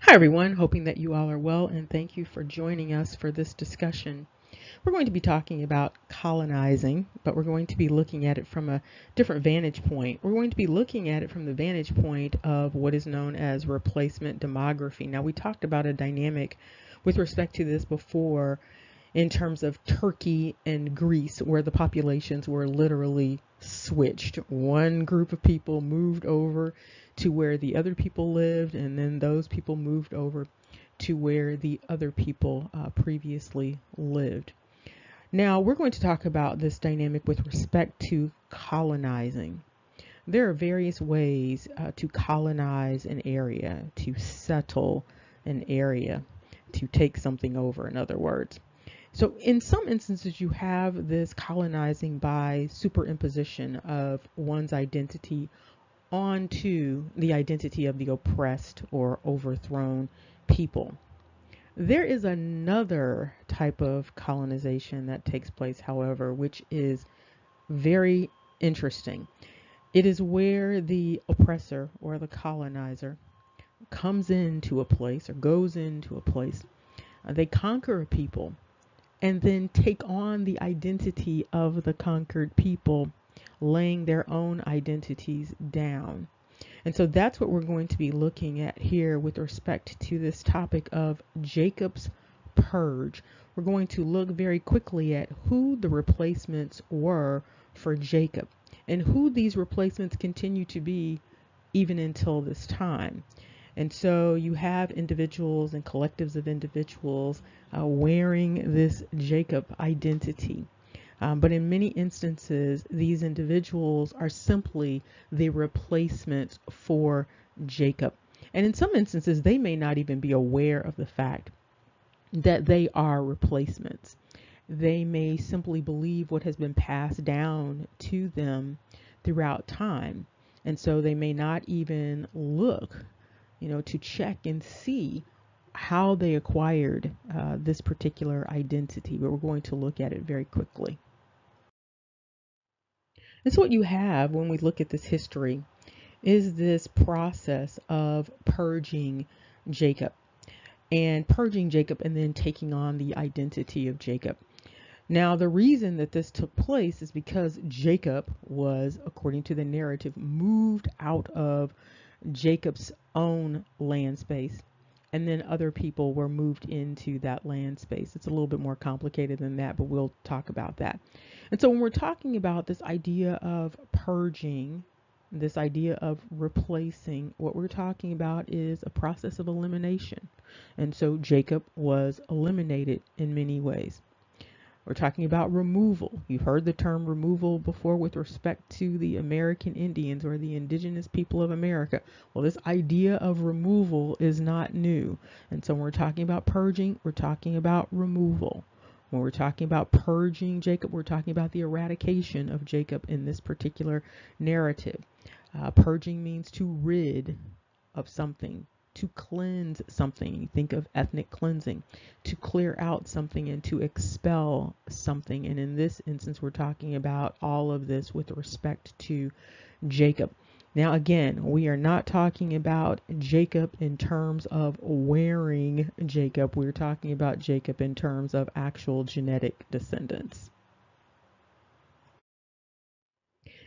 Hi, everyone. Hoping that you all are well, and thank you for joining us for this discussion. We're going to be talking about colonizing, but we're going to be looking at it from a different vantage point. We're going to be looking at it from the vantage point of what is known as replacement demography. Now, we talked about a dynamic with respect to this before in terms of Turkey and Greece, where the populations were literally switched. One group of people moved over to where the other people lived, and then those people moved over to where the other people previously lived. Now, we're going to talk about this dynamic with respect to colonizing. There are various ways to colonize an area, to settle an area, to take something over, in other words. So in some instances, you have this colonizing by superimposition of one's identity onto the identity of the oppressed or overthrown people. There is another type of colonization that takes place, however, which is very interesting. It is where the oppressor or the colonizer comes into a place or goes into a place. They conquer a people and then take on the identity of the conquered people, laying their own identities down. And so that's what we're going to be looking at here with respect to this topic of Jacob's purge. We're going to look very quickly at who the replacements were for Jacob and who these replacements continue to be even until this time. And so you have individuals and collectives of individuals wearing this Jacob identity. But in many instances, these individuals are simply the replacements for Jacob. And in some instances, they may not even be aware of the fact that they are replacements. They may simply believe what has been passed down to them throughout time. And so they may not even look to check and see how they acquired this particular identity, but we're going to look at it very quickly. And so what you have when we look at this history is this process of purging Jacob and then taking on the identity of Jacob. Now, the reason that this took place is because Jacob was, according to the narrative, moved out of Jacob's own land space, and then other people were moved into that land space. It's a little bit more complicated than that, but we'll talk about that. And so when we're talking about this idea of purging, this idea of replacing, what we're talking about is a process of elimination. And so Jacob was eliminated in many ways. We're talking about removal. You've heard the term removal before with respect to the American Indians or the indigenous people of America. Well, this idea of removal is not new. And so when we're talking about purging, we're talking about removal. When we're talking about purging Jacob, we're talking about the eradication of Jacob in this particular narrative. Purging means to rid of something, to cleanse something. You think of ethnic cleansing, to clear out something and to expel something. And in this instance, we're talking about all of this with respect to Jacob. Now, again, we are not talking about Jacob in terms of wearing Jacob. We're talking about Jacob in terms of actual genetic descendants.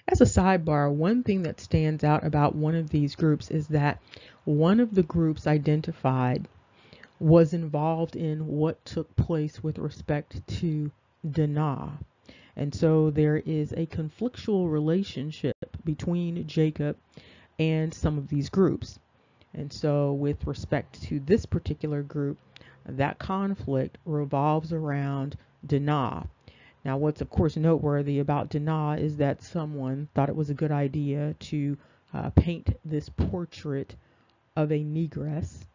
As a sidebar, one thing that stands out about one of these groups is that one of the groups identified was involved in what took place with respect to Dinah. And so there is a conflictual relationship between Jacob and some of these groups. And so with respect to this particular group, that conflict revolves around Dinah. Now, what's of course noteworthy about Dinah is that someone thought it was a good idea to paint this portrait of a negress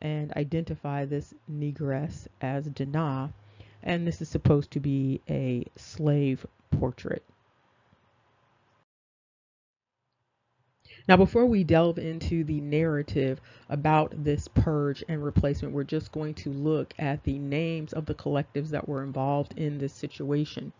and identify this negress as Dinah, and this is supposed to be a slave portrait. Now, before we delve into the narrative about this purge and replacement, we're just going to look at the names of the collectives that were involved in this situation.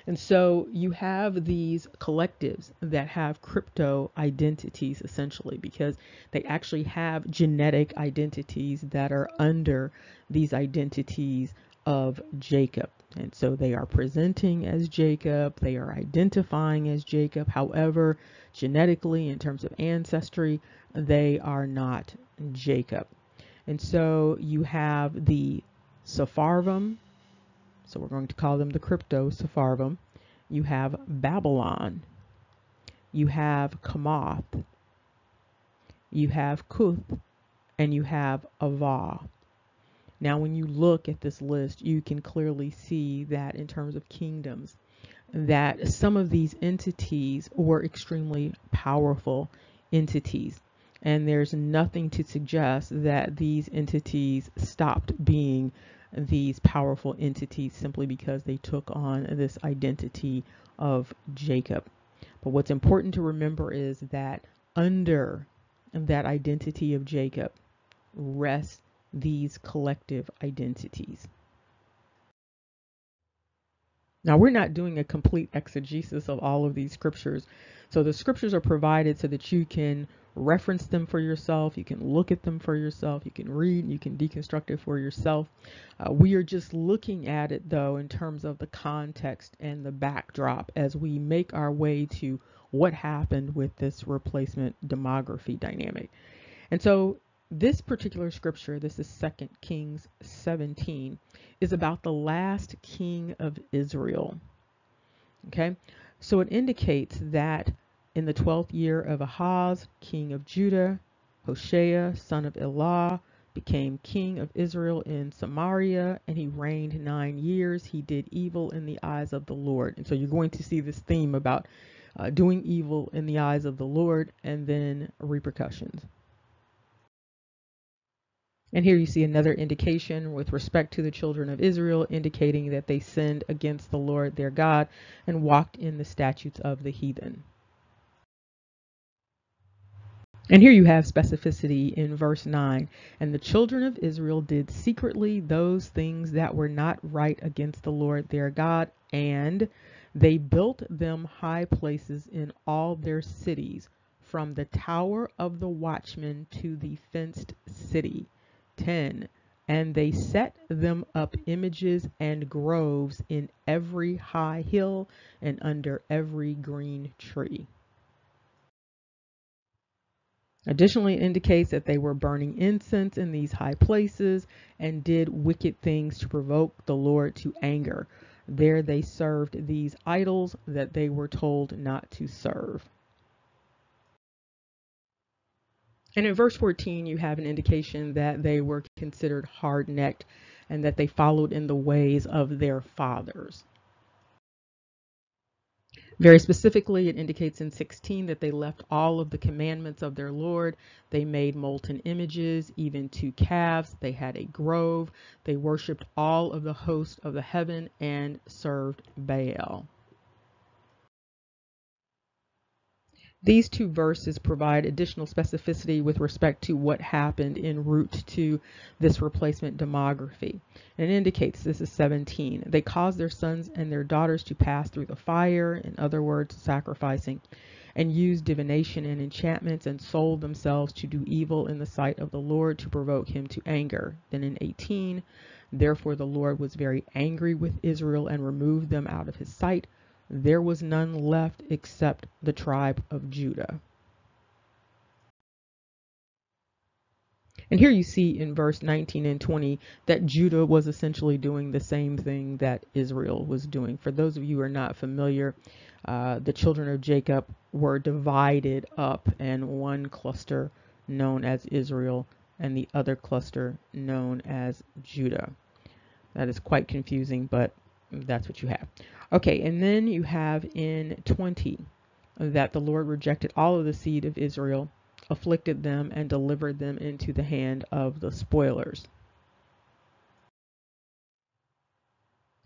And so you have these collectives that have crypto identities essentially because they actually have genetic identities that are under these identities of Jacob. And so they are presenting as Jacob, they are identifying as Jacob. However, genetically, in terms of ancestry, they are not Jacob. And so you have the Sepharvaim, so we're going to call them the crypto Sepharvaim. You have Babylon, you have Hamath, you have Cuth, and you have Avah. Now, when you look at this list, you can clearly see that in terms of kingdoms, that some of these entities were extremely powerful entities. And there's nothing to suggest that these entities stopped being these powerful entities simply because they took on this identity of Jacob. But what's important to remember is that under that identity of Jacob rests these collective identities. Now, we're not doing a complete exegesis of all of these scriptures. So the scriptures are provided so that you can reference them for yourself. You can look at them for yourself. You can read, you can deconstruct it for yourself. We are just looking at it, though, in terms of the context and the backdrop as we make our way to what happened with this replacement demography dynamic. And so this particular scripture, this is 2 Kings 17, is about the last king of Israel. Okay, so it indicates that in the 12th year of Ahaz, king of Judah, Hoshea, son of Elah, became king of Israel in Samaria, and he reigned 9 years. He did evil in the eyes of the Lord. And so you're going to see this theme about doing evil in the eyes of the Lord and then repercussions. And here you see another indication with respect to the children of Israel, indicating that they sinned against the Lord their God and walked in the statutes of the heathen. And here you have specificity in verse 9. And the children of Israel did secretly those things that were not right against the Lord their God, and they built them high places in all their cities, from the tower of the watchman to the fenced city. 10. And they set them up images and groves in every high hill and under every green tree. Additionally, it indicates that they were burning incense in these high places and did wicked things to provoke the Lord to anger. There they served these idols that they were told not to serve. And in verse 14, you have an indication that they were considered hard-necked and that they followed in the ways of their fathers. Very specifically, it indicates in 16 that they left all of the commandments of their Lord. They made molten images, even 2 calves. They had a grove. They worshiped all of the host of the heaven and served Baal. These 2 verses provide additional specificity with respect to what happened en route to this replacement demography. And it indicates, this is 17, they caused their sons and their daughters to pass through the fire, in other words, sacrificing, and used divination and enchantments and sold themselves to do evil in the sight of the Lord to provoke him to anger. Then in 18, therefore the Lord was very angry with Israel and removed them out of his sight. There was none left except the tribe of Judah. And here you see in verse 19 and 20 that Judah was essentially doing the same thing that Israel was doing. For those of you who are not familiar, the children of Jacob were divided up, and one cluster known as Israel and the other cluster known as Judah. That is quite confusing, but that's what you have. Okay, and then you have in 20 that the Lord rejected all of the seed of Israel, afflicted them, and delivered them into the hand of the spoilers.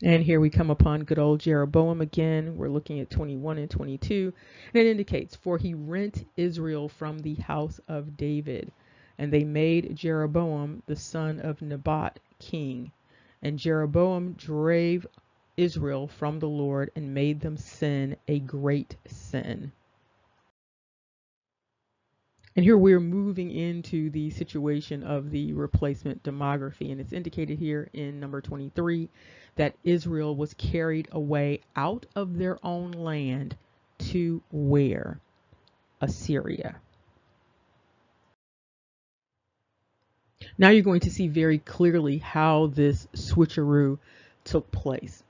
And here we come upon good old Jeroboam again. We're looking at 21 and 22. And it indicates, for he rent Israel from the house of David, and they made Jeroboam the son of Nebat king. And Jeroboam drave Israel from the Lord and made them sin a great sin. And here we're moving into the situation of the replacement demography. And it's indicated here in number 23 that Israel was carried away out of their own land to where? Assyria. Now you're going to see very clearly how this switcheroo took place.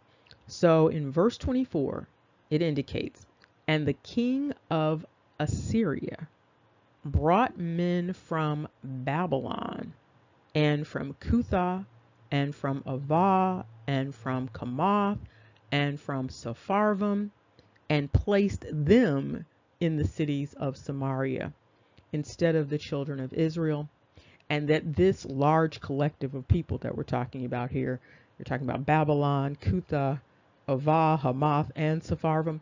So in verse 24, it indicates, and the king of Assyria brought men from Babylon and from Cuth and from Avah and from Hamath and from Sepharvaim and placed them in the cities of Samaria instead of the children of Israel. And that this large collective of people that we're talking about here, we're talking about Babylon, Cuth, Avah, Hamath, and Sepharvaim.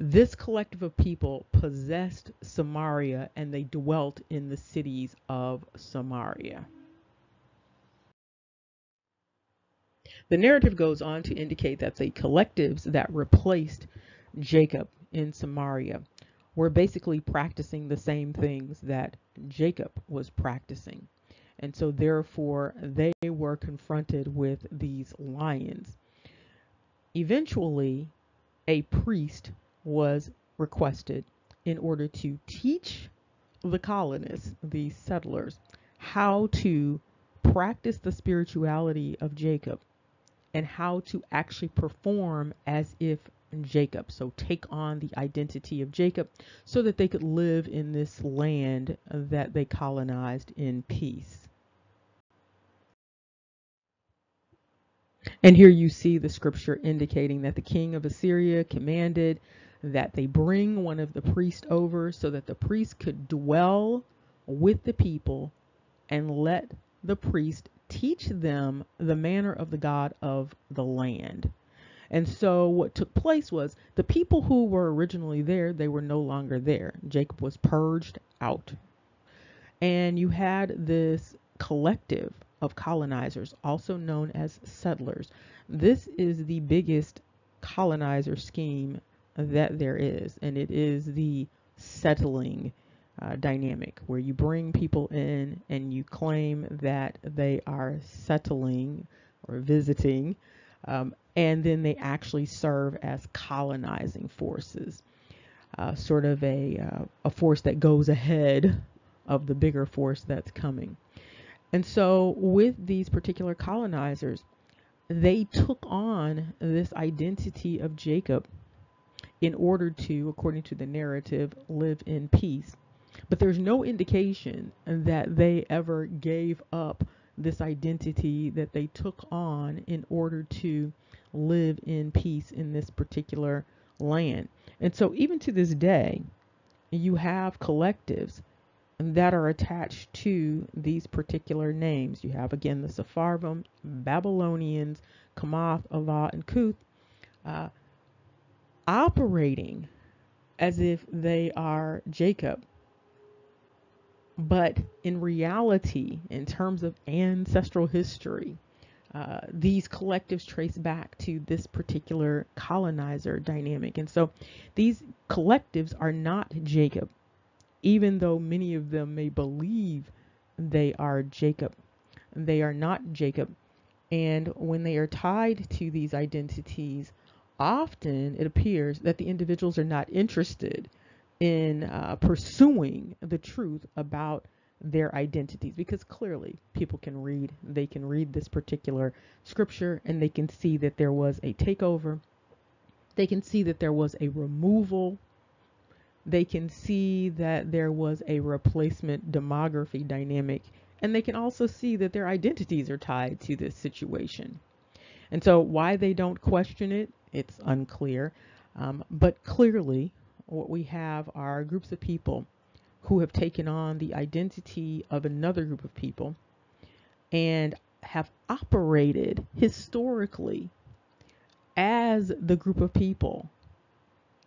This collective of people possessed Samaria and they dwelt in the cities of Samaria. The narrative goes on to indicate that the collectives that replaced Jacob in Samaria were basically practicing the same things that Jacob was practicing. And so therefore they were confronted with these lions. Eventually, a priest was requested in order to teach the colonists, the settlers, how to practice the spirituality of Jacob and how to actually perform as if Jacob, so take on the identity of Jacob so that they could live in this land that they colonized in peace. And here you see the scripture indicating that the king of Assyria commanded that they bring one of the priests over so that the priest could dwell with the people and let the priest teach them the manner of the God of the land. And so what took place was the people who were originally there, they were no longer there. Jacob was purged out. And you had this collective of colonizers, also known as settlers. This is the biggest colonizer scheme that there is, and it is the settling dynamic, where you bring people in and you claim that they are settling or visiting, and then they actually serve as colonizing forces, sort of a force that goes ahead of the bigger force that's coming. And so with these particular colonizers, they took on this identity of Jacob in order to, according to the narrative, live in peace. But there's no indication that they ever gave up this identity that they took on in order to live in peace in this particular land. And so even to this day, you have collectives that are attached to these particular names. You have, again, the Sepharvaim, Babylonians, Hamath, Avah, and Cuth, operating as if they are Jacob. But in reality, in terms of ancestral history, these collectives trace back to this particular colonizer dynamic. And so these collectives are not Jacob, even though many of them may believe they are Jacob. They are not Jacob. And when they are tied to these identities, often it appears that the individuals are not interested in pursuing the truth about their identities, because clearly people can read, they can read this particular scripture and they can see that there was a takeover. They can see that there was a removal. They can see that there was a replacement demography dynamic, and they can also see that their identities are tied to this situation. And so why they don't question it, it's unclear. But clearly what we have are groups of people who have taken on the identity of another group of people and have operated historically as the group of people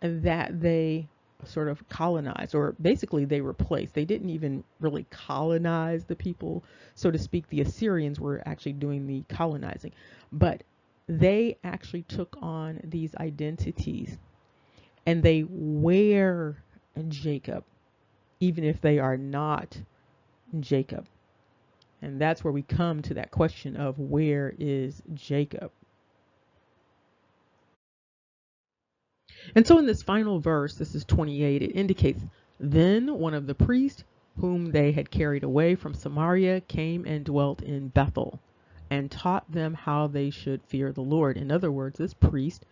that they sort of colonized, or basically they replaced. They didn't even really colonize the people, so to speak. The Assyrians were actually doing the colonizing, but they actually took on these identities and they wear Jacob, even if they are not Jacob. And that's where we come to that question of where is Jacob? And so in this final verse, this is 28, it indicates, then one of the priests whom they had carried away from Samaria came and dwelt in Bethel and taught them how they should fear the Lord. In other words, this priest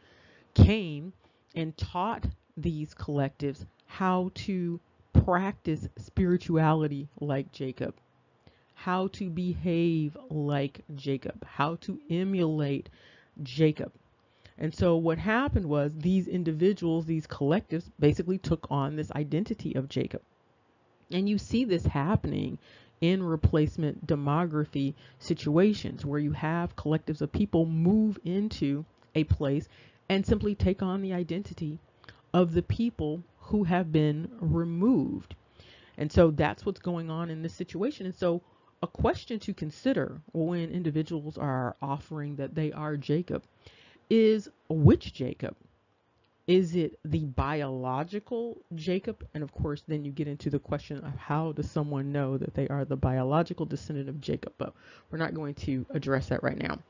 came and taught these collectives how to practice spirituality like Jacob, how to behave like Jacob, how to emulate Jacob. And so what happened was these individuals, these collectives, basically took on this identity of Jacob. And you see this happening in replacement demography situations where you have collectives of people move into a place and simply take on the identity of the people who have been removed. And so that's what's going on in this situation. And so a question to consider when individuals are offering that they are Jacob is, which Jacob? Is it the biological Jacob? And of course, then you get into the question of how does someone know that they are the biological descendant of Jacob? But we're not going to address that right now.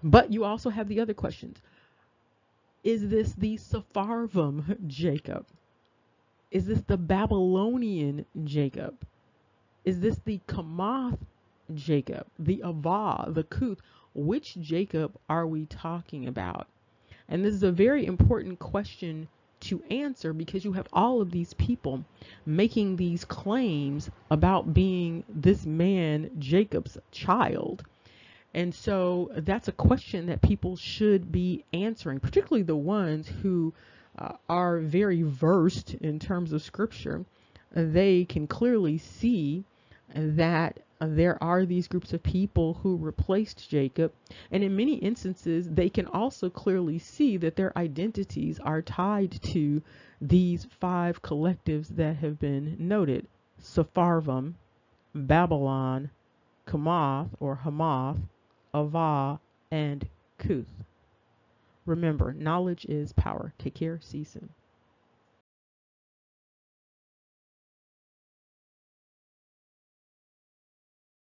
But you also have the other questions. Is this the Sepharvaim Jacob? Is this the Babylonian Jacob? Is this the Hamath Jacob, the Avah, the Cuth? Which Jacob are we talking about? And this is a very important question to answer because you have all of these people making these claims about being this man, Jacob's child. And so that's a question that people should be answering, particularly the ones who are very versed in terms of scripture. They can clearly see that there are these groups of people who replaced Jacob. And in many instances, they can also clearly see that their identities are tied to these five collectives that have been noted: Sepharvaim, Babylon, Hamath, Avah, and Cuth. Remember, knowledge is power. Take care. See you soon.